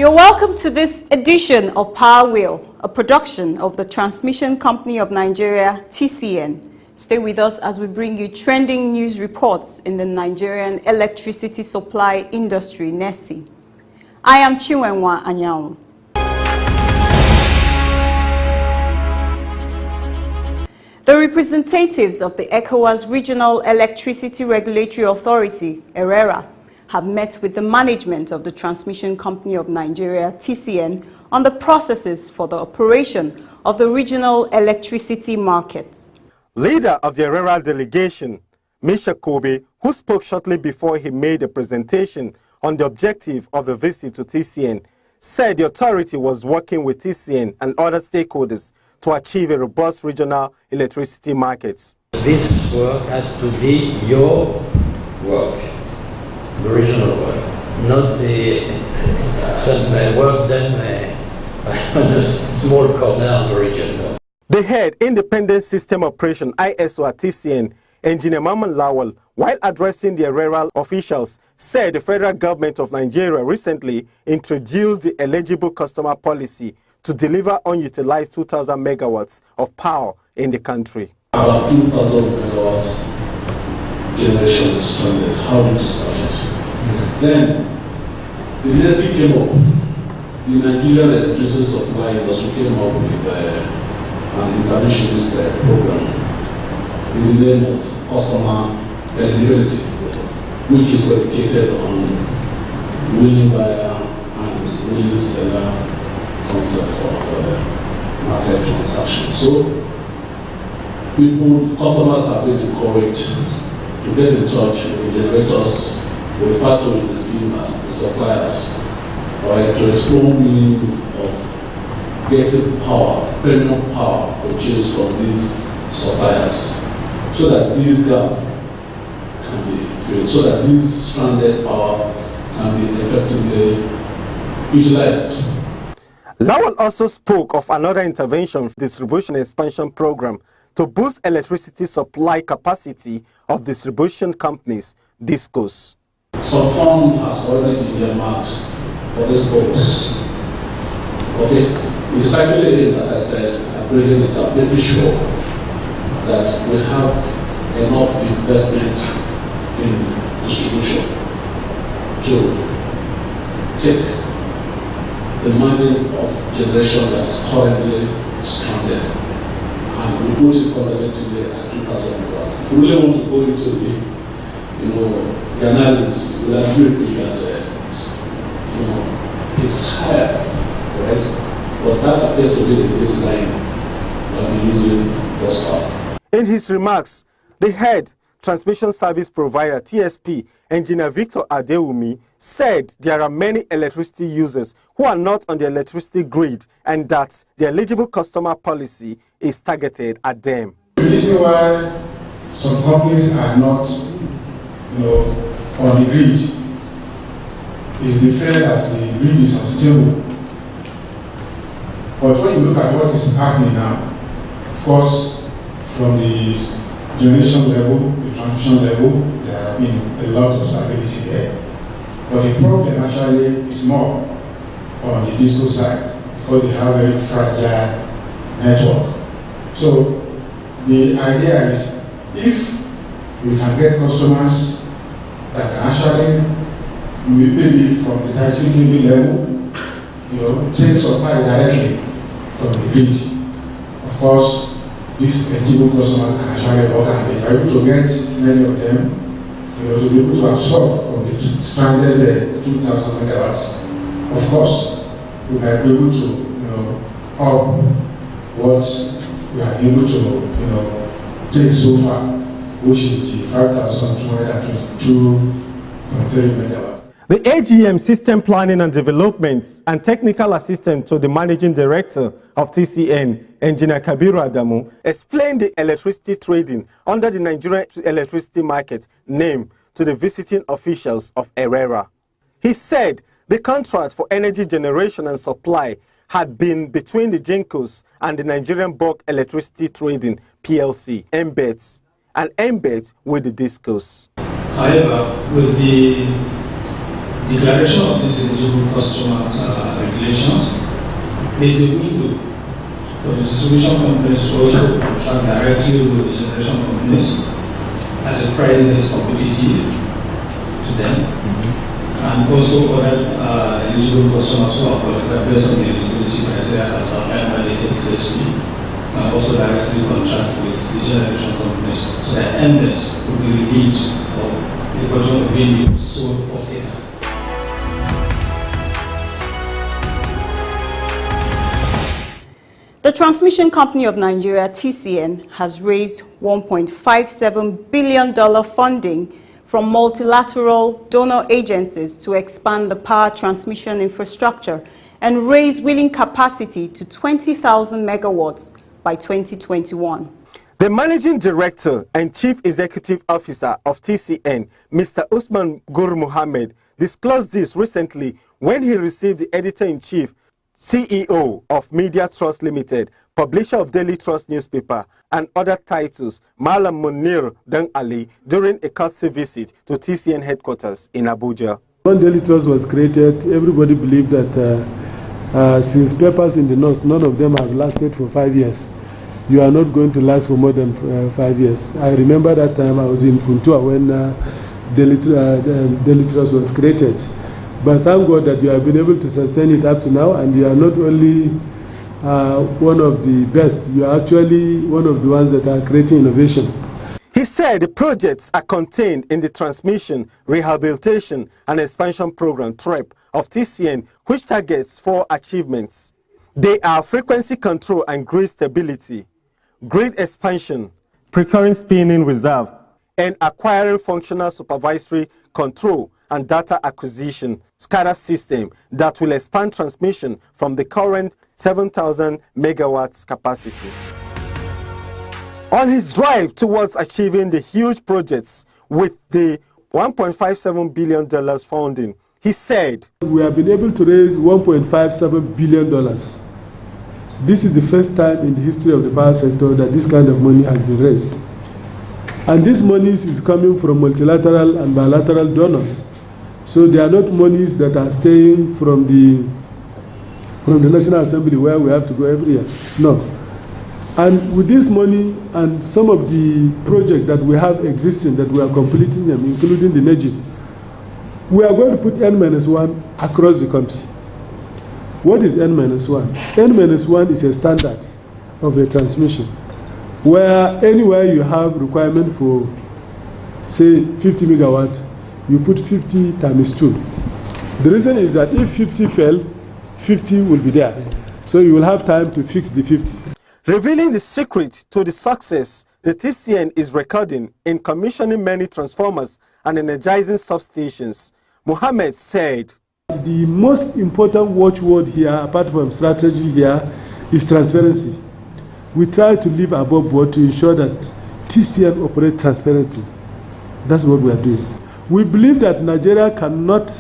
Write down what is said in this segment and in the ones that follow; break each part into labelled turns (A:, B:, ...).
A: You're welcome to this edition of Power Wheel, a production of the Transmission Company of Nigeria, TCN. Stay with us as we bring you trending news reports in the Nigerian electricity supply industry, NESI. I am Chinwenwa Anyanwu. The representatives of the ECOWAS Regional Electricity Regulatory Authority, ERERA, have met with the management of the Transmission Company of Nigeria, TCN, on the processes for the operation of the regional electricity markets.
B: Leader of the ERERA delegation, Misha Kobe, who spoke shortly before he made a presentation on the objective of the visit to TCN, said the authority was working with TCN and other stakeholders to achieve a robust regional electricity markets.
C: This work has to be your work, the regional work, not the some work done on a small corner of the region. No.
B: The head Independent System Operation ISO at TCN, Engineer Maman Lawal, while addressing the ERERA officials, said the federal government of Nigeria recently introduced the eligible customer policy to deliver unutilized 2,000 megawatts of power in the country.
D: About 2,000 megawatts generation is stranded. How do you start it? Then the NESI came up. The Nigerian electricity supply industry came up with an interventionist program in the name of customer eligibility, which is predicated on willing buyer and willing seller concept of market transaction. So customers have been encouraged to get in touch with the generators referred to in the scheme as the suppliers, right, to explore means of getting power, premium power purchased from these suppliers, so that this gap can be filled, so that this stranded power can be effectively utilized.
B: Lawal also spoke of another intervention distribution expansion program to boost electricity supply capacity of distribution companies, DISCOs.
D: Some fund has already been earmarked for this purpose. Okay, we circulated, as I said, upgrading it up, making sure that we have enough investment in distribution to take the money of generation that is currently stranded and reduce it conservatively at 2,000 megawatts. If we really want to go into the analysis, we'll agree with that it's higher, right? But that appears to be the baseline we'll be using thus far.
B: In his remarks, the head transmission service provider, TSP, Engineer Victor Adewumi, said there are many electricity users who are not on the electricity grid and that the eligible customer policy is targeted at them.
E: The reason why some companies are not on the grid is the fact that the grid is unstable. But when you look at what is happening now, of course, from the generation level, the transmission level, there have been a lot of stability there. But the problem actually is more on the DISCO side because they have a very fragile network. So the idea is if we can get customers that can actually maybe from the 30 kV level, take supply directly from the grid. Of course, these eligible customers can actually work, and if I'm able to get many of them, to be able to absorb from the stranded 2,000 megawatts, of course, we might be able to, up what we are able to, take so far, which is the 5,222.3 megawatts.
B: The AGM System Planning and Development and Technical Assistant to the Managing Director of TCN, Engineer Kabiru Adamu, explained the electricity trading under the Nigerian electricity market name to the visiting officials of ERERA. He said the contract for energy generation and supply had been between the GENCOs and the Nigerian Bulk Electricity Trading PLC, MBETs, and MBET with the DISCOs.
F: However, with the
D: declaration of these eligible customer regulations, there's a window for the distribution companies to also contract directly with the generation companies at a price that is competitive to them, and also other eligible customers who are qualified based on the eligibility criteria as outlined by the NTA can also directly contract with the generation companies, so that endless will be relieved of the burden of being sold off the air.
A: The Transmission Company of Nigeria, TCN, has raised $1.57 billion funding from multilateral donor agencies to expand the power transmission infrastructure and raise wheeling capacity to 20,000 megawatts by 2021.
B: The Managing Director and Chief Executive Officer of TCN, Mr. Usman Gur Mohammed, disclosed this recently when he received the Editor-in-Chief, CEO of Media Trust Limited, publisher of Daily Trust newspaper, and other titles, Malam Munir Dan Ali, during a courtesy visit to TCN headquarters in Abuja.
F: When Daily Trust was created, everybody believed that since papers in the north, none of them have lasted for 5 years. You are not going to last for more than 5 years. I remember that time I was in Funtua when Daily Trust was created. But thank God that you have been able to sustain it up to now, and you are not only one of the best, you are actually one of the ones that are creating innovation.
B: He said the projects are contained in the Transmission, Rehabilitation and Expansion Program, TREP, of TCN, which targets 4 achievements. They are frequency control and grid stability, grid expansion, procuring spinning reserve, and acquiring functional supervisory control and data acquisition SCADA system that will expand transmission from the current 7,000 megawatts capacity. On his drive towards achieving the huge projects with the $1.57 billion funding, he said,
F: "We have been able to raise $1.57 billion. This is the first time in the history of the power sector that this kind of money has been raised. And this money is coming from multilateral and bilateral donors. So they are not monies that are staying from the National Assembly where we have to go every year. No. And with this money and some of the projects that we have existing that we are completing them, including the NEGIN, we are going to put N-1 across the country. What is N-1? N-1 is a standard of a transmission where anywhere you have requirement for, say, 50 megawatt, you put 50 times 2. The reason is that if 50 fell, 50 will be there. So you will have time to fix the 50.
B: Revealing the secret to the success the TCN is recording in commissioning many transformers and energizing substations, Mohammed said,
F: "The most important watchword here, apart from strategy here, is transparency. We try to live above board to ensure that TCN operates transparently. That's what we are doing. We believe that Nigeria cannot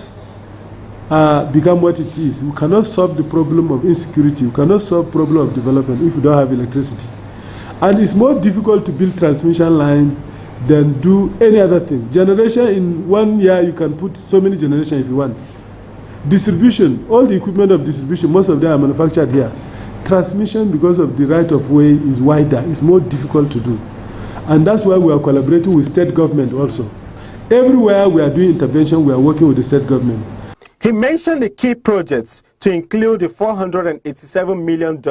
F: become what it is. We cannot solve the problem of insecurity. We cannot solve the problem of development if we don't have electricity. And it's more difficult to build transmission line than do any other thing. Generation, in 1 year, you can put so many generations if you want. Distribution, all the equipment of distribution, most of them are manufactured here. Transmission, because of the right of way, is wider. It's more difficult to do. And that's why we are collaborating with state government also. Everywhere we are doing intervention, we are working with the state government.
B: He mentioned the key projects to include the $487 million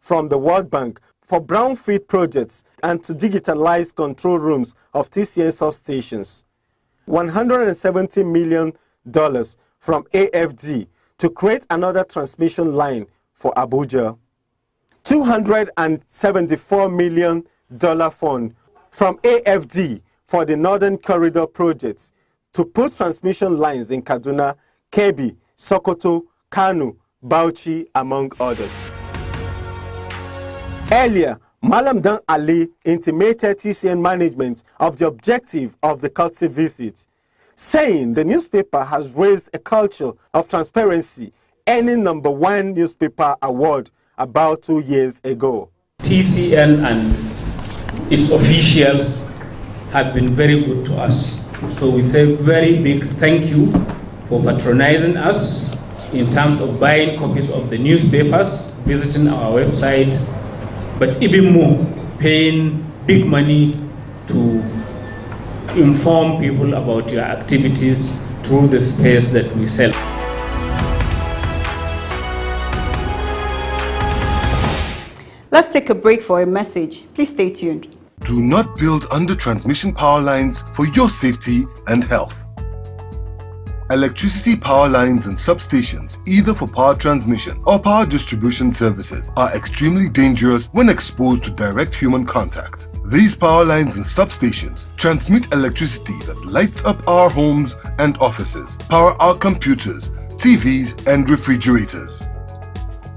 B: from the World Bank for brownfield projects and to digitalize control rooms of TCN substations, $170 million from AFD to create another transmission line for Abuja, $274 million fund from AFD for the Northern Corridor projects to put transmission lines in Kaduna, Kebbi, Sokoto, Kano, Bauchi, among others. Earlier, Malam Dan Ali intimated TCN management of the objective of the courtesy visit, saying the newspaper has raised a culture of transparency, earning #1 newspaper award about 2 years ago.
G: TCN and its officials have been very good to us. So we say very big thank you for patronizing us in terms of buying copies of the newspapers, visiting our website, but even more, paying big money to inform people about your activities through the space that we sell.
A: Let's take a break for a message. Please stay tuned.
H: Do not build under transmission power lines for your safety and health. Electricity power lines and substations, either for power transmission or power distribution services, are extremely dangerous when exposed to direct human contact. These power lines and substations transmit electricity that lights up our homes and offices, power our computers, TVs, and refrigerators.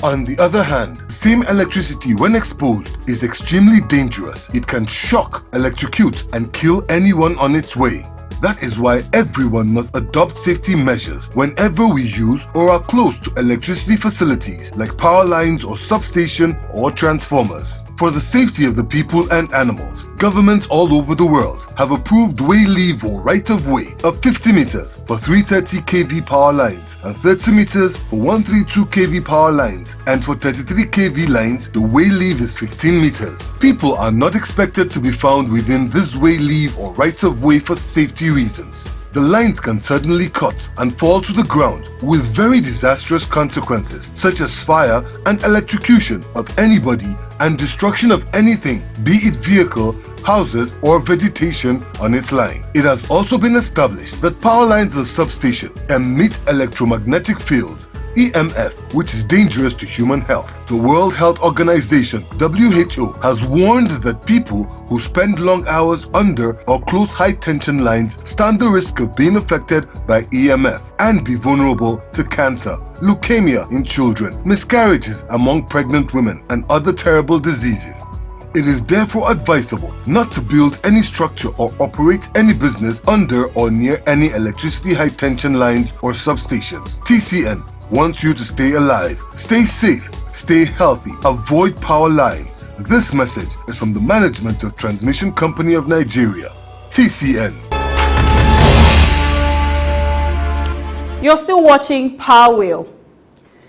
H: On the other hand, same electricity when exposed is extremely dangerous. It can shock, electrocute, and kill anyone on its way. That is why everyone must adopt safety measures whenever we use or are close to electricity facilities like power lines or substation or transformers. For the safety of the people and animals, governments all over the world have approved way leave or right of way of 50 meters for 330 kV power lines and 30 meters for 132 kV power lines, and for 33 kV lines the way leave is 15 meters. People are not expected to be found within this way leave or right of way for safety reasons. The lines can suddenly cut and fall to the ground with very disastrous consequences such as fire and electrocution of anybody and destruction of anything, be it vehicle, houses, or vegetation on its line. It has also been established that power lines and substation emit electromagnetic fields, EMF, which is dangerous to human health. The World Health Organization, WHO, has warned that people who spend long hours under or close high-tension lines stand the risk of being affected by EMF and be vulnerable to cancer, leukemia in children, miscarriages among pregnant women, and other terrible diseases. It is therefore advisable not to build any structure or operate any business under or near any electricity high-tension lines or substations. TCN wants you to stay alive, stay safe, stay healthy, avoid power lines. This message is from the Management of Transmission Company of Nigeria, TCN.
A: You're still watching Power Wheel.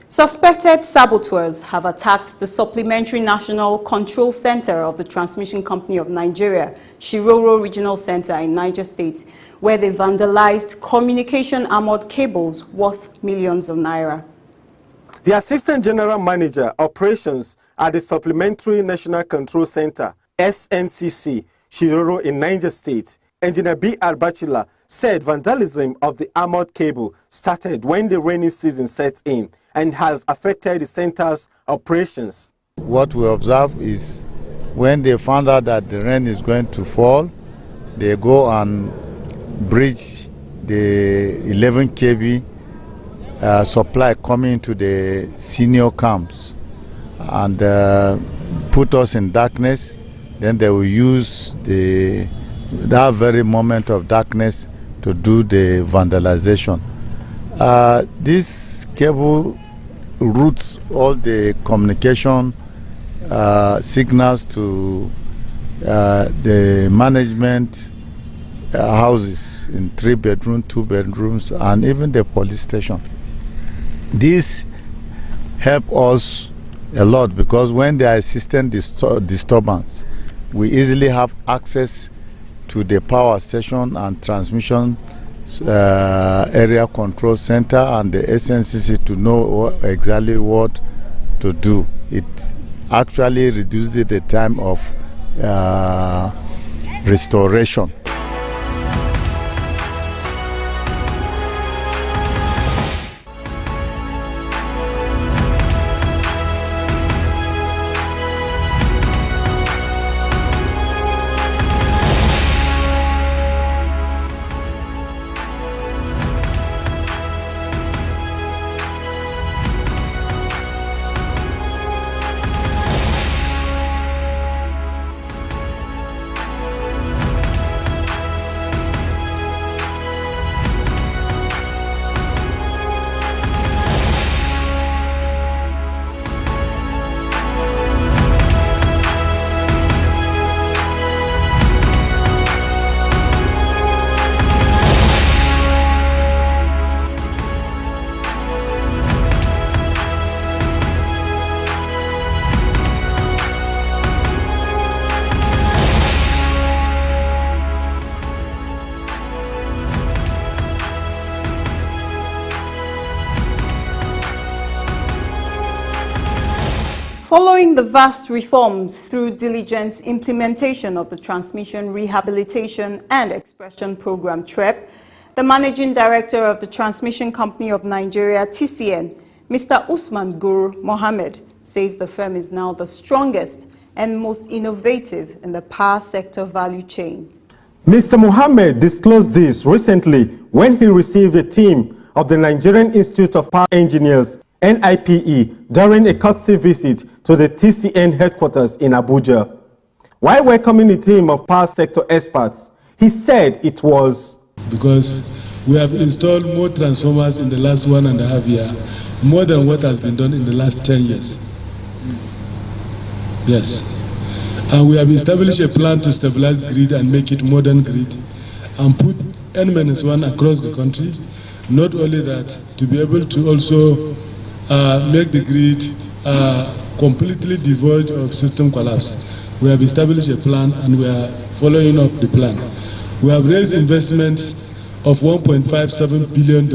A: Suspected saboteurs have attacked the Supplementary National Control Center of the Transmission Company of Nigeria, Shiroro Regional Center in Niger State, where they vandalized communication armored cables worth millions of naira.
B: The Assistant General Manager, Operations at the Supplementary National Control Center, SNCC, Shiroro in Niger State, Engineer B. Albachila, said vandalism of the armored cable started when the rainy season set in and has affected the center's operations.
I: What we observe is when they found out that the rain is going to fall, they go and bridge the 11 kV supply coming into the senior camps and put us in darkness. Then they will use that very moment of darkness to do the vandalization. This cable routes all the communication signals to the management houses in 3-bedroom, 2 bedrooms, and even the police station. This help us a lot because when there is system disturbance, we easily have access to the power station and transmission area control center and the SNCC to know exactly what to do. It actually reduces the time of restoration.
A: Following the vast reforms through diligent implementation of the Transmission Rehabilitation and Expression Program TREP, the Managing Director of the Transmission Company of Nigeria, TCN, Mr. Usman Gur Mohammed, says the firm is now the strongest and most innovative in the power sector value chain.
B: Mr. Mohammed disclosed this recently when he received a team of the Nigerian Institute of Power Engineers, NIPE, during a courtesy visit to the TCN headquarters in Abuja. While welcoming a team of power sector experts, he said it was
F: because we have installed more transformers in the last 1.5 years, more than what has been done in the last 10 years. Yes. And we have established a plan to stabilize the grid and make it modern grid and put N-1 across the country. Not only that, to be able to also make the grid completely devoid of system collapse. We have established a plan and we are following up the plan. We have raised investments of $1.57 billion,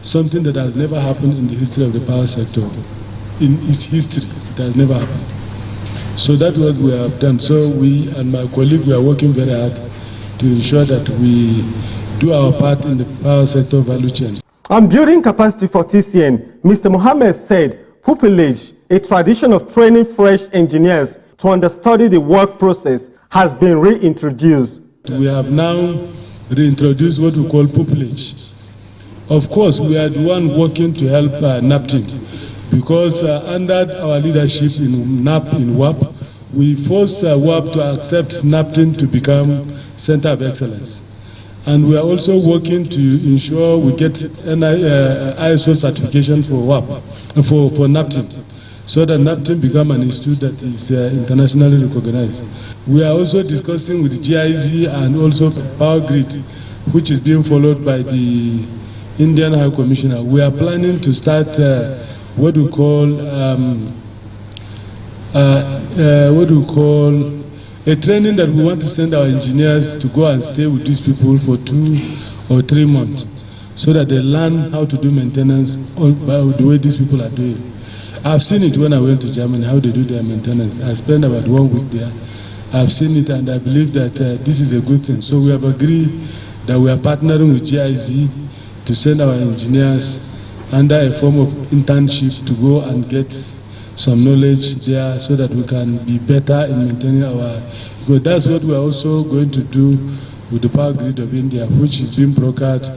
F: something that has never happened in the history of the power sector. In its history, it has never happened. So that's what we have done. So we and my colleague, we are working very hard to ensure that we do our part in the power sector value chain.
B: On building capacity for TCN, Mr. Mohammed said pupillage, a tradition of training fresh engineers to understudy the work process, has been reintroduced.
F: We have now reintroduced what we call pupillage. Of course, we are the one working to help NAPTIN because under our leadership in NAP in WAP, we forced WAP to accept NAPTIN to become Center of Excellence. And we are also working to ensure we get ISO certification for WAP, for NAPTIN, so that NAPTIN become an institute that is internationally recognized. We are also discussing with GIZ and also Power Grid, which is being followed by the Indian High Commissioner. We are planning to start what we call a training that we want to send our engineers to go and stay with these people for 2 or 3 months so that they learn how to do maintenance by the way these people are doing. I've seen it when I went to Germany, how they do their maintenance. I spent about 1 week there. I've seen it and I believe that this is a good thing. So we have agreed that we are partnering with GIZ to send our engineers under a form of internship to go and get some knowledge there so that we can be better in maintaining our. But that's what we're also going to do with the Power Grid of India, which is being brokered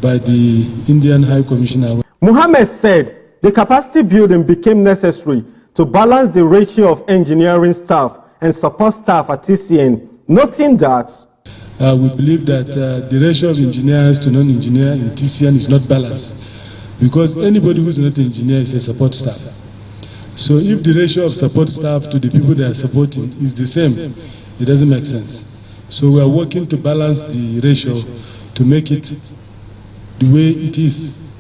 F: by the Indian High Commissioner.
B: Mohammed said the capacity building became necessary to balance the ratio of engineering staff and support staff at TCN, noting that
F: we believe that the ratio of engineers to non-engineer in TCN is not balanced because anybody who's not an engineer is a support staff. So if the ratio of support staff to the people they are supporting is the same, it doesn't make sense. So we are working to balance the ratio to make it the way it is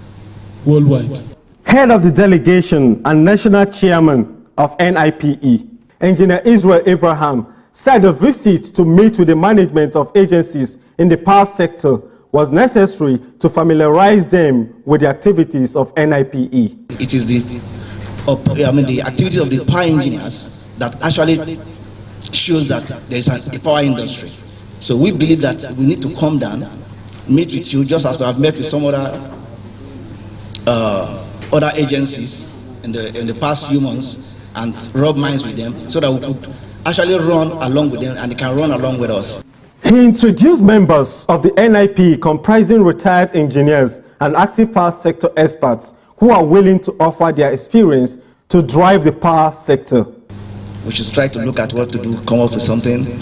F: worldwide.
B: Head of the delegation and national chairman of NIPE, Engineer Israel Abraham, said a visit to meet with the management of agencies in the power sector was necessary to familiarize them with the activities of NIPE.
J: It is the activities of the power engineers that actually shows that there is a power industry. So we believe that we need to come down, meet with you, just as we have met with some other agencies in the past few months, and rub minds with them so that we could actually run along with them and they can run along with us.
B: He introduced members of the NIP comprising retired engineers and active power sector experts who are willing to offer their experience to drive the power sector.
J: We should try to look at what to do, come up with something,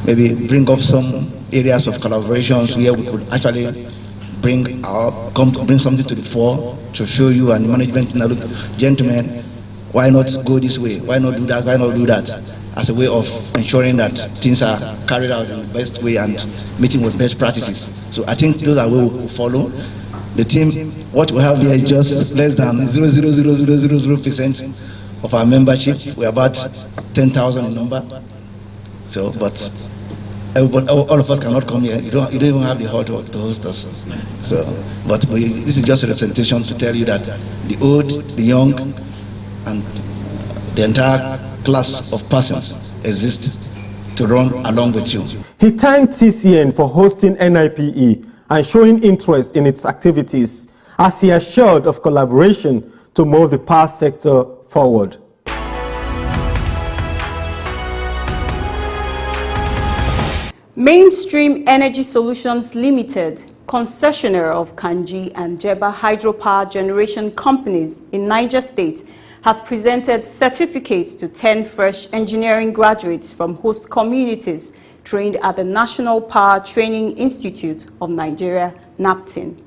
J: maybe bring up some areas of collaborations where we could actually bring something to the fore to show you and the management, look, gentlemen, why not go this way? Why not do that? Why not do that? As a way of ensuring that things are carried out in the best way and meeting with best practices. So I think those are what we will follow. The team, what we have here is just less than 0.00000% of our membership. We're about 10,000 in number. So, but all of us cannot come here. You don't even have the hall to host us. So, but this is just a representation to tell you that the old, the young, and the entire class of persons exist to run along with you.
B: He thanked TCN for hosting NIPE and showing interest in its activities, as he assured of collaboration to move the power sector forward.
A: Mainstream Energy Solutions Limited, concessionaire of Kanji and Jeba hydropower generation companies in Niger State, have presented certificates to 10 fresh engineering graduates from host communities trained at the National Power Training Institute of Nigeria, NAPTIN.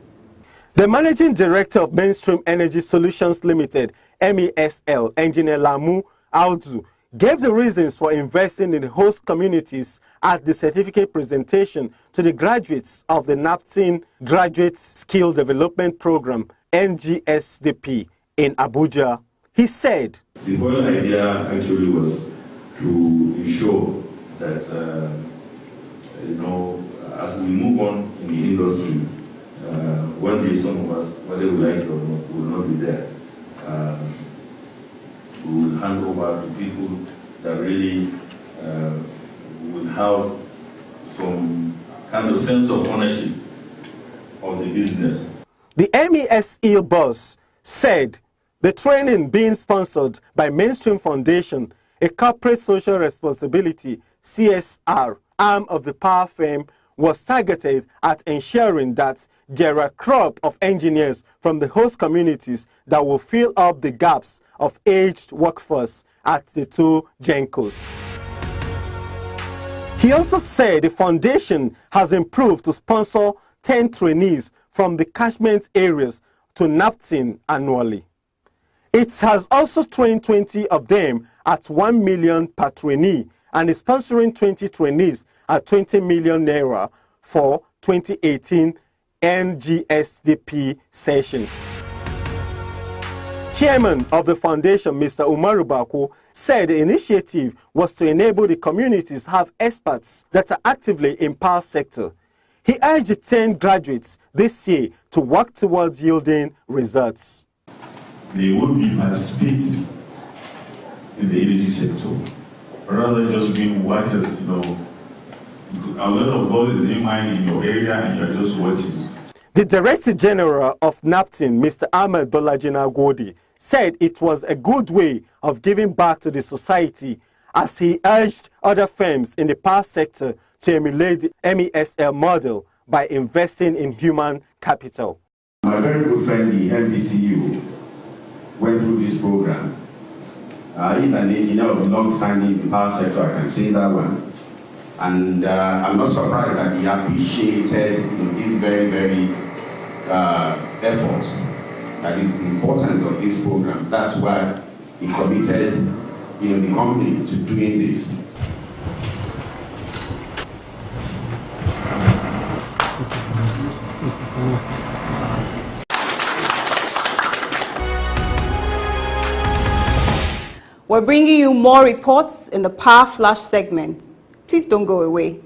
B: The Managing Director of Mainstream Energy Solutions Limited, MESL, Engineer Lamu Aldu, gave the reasons for investing in the host communities at the certificate presentation to the graduates of the NAPTIN Graduate Skill Development Program, NGSDP, in Abuja. He said,
K: the whole idea actually was to ensure that, as we move on in the industry, one day some of us, whether we like it or not, will not be there. We will hand over to people that really will have some kind of sense of ownership of the business.
B: The MESL boss said the training being sponsored by Mainstream Foundation, a corporate social responsibility CSR arm of the power firm, was targeted at ensuring that there are a crop of engineers from the host communities that will fill up the gaps of aged workforce at the two GENCOs. He also said the foundation has improved to sponsor 10 trainees from the catchment areas to NAPTIN annually. It has also trained 20 of them at 1 million per trainee and is sponsoring 20 trainees at 20 million naira for 2018 NGSDP session. Chairman of the foundation, Mr. Umaru Bako, said the initiative was to enable the communities to have experts that are actively in power sector. He urged the 10 graduates this year to work towards yielding results.
K: They would be participating in the energy sector, rather than just being watchers, a lot of gold is in mine in your area and you're just watching.
B: The Director General of NAPTIN, Mr. Ahmed Bolajina Godi, said it was a good way of giving back to the society, as he urged other firms in the power sector to emulate the MESL model by investing in human capital.
L: My very good friend, the NBCU, went through this program. He's an engineer of long standing in the power sector, I can say that one. And I'm not surprised that he appreciated these very, very efforts, that is the importance of this program. That's why he committed the company to doing this.
A: We're bringing you more reports in the Power Flash segment. Please don't go away.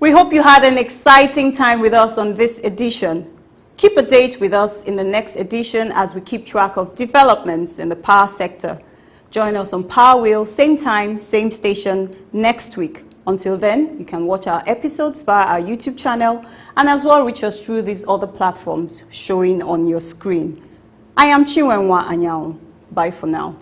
A: We hope you had an exciting time with us on this edition. Keep a date with us in the next edition as we keep track of developments in the power sector. Join us on Power Wheel, same time, same station, next week. Until then, you can watch our episodes via our YouTube channel and as well reach us through these other platforms showing on your screen. I am Chinwenwa Anyao. Bye for now.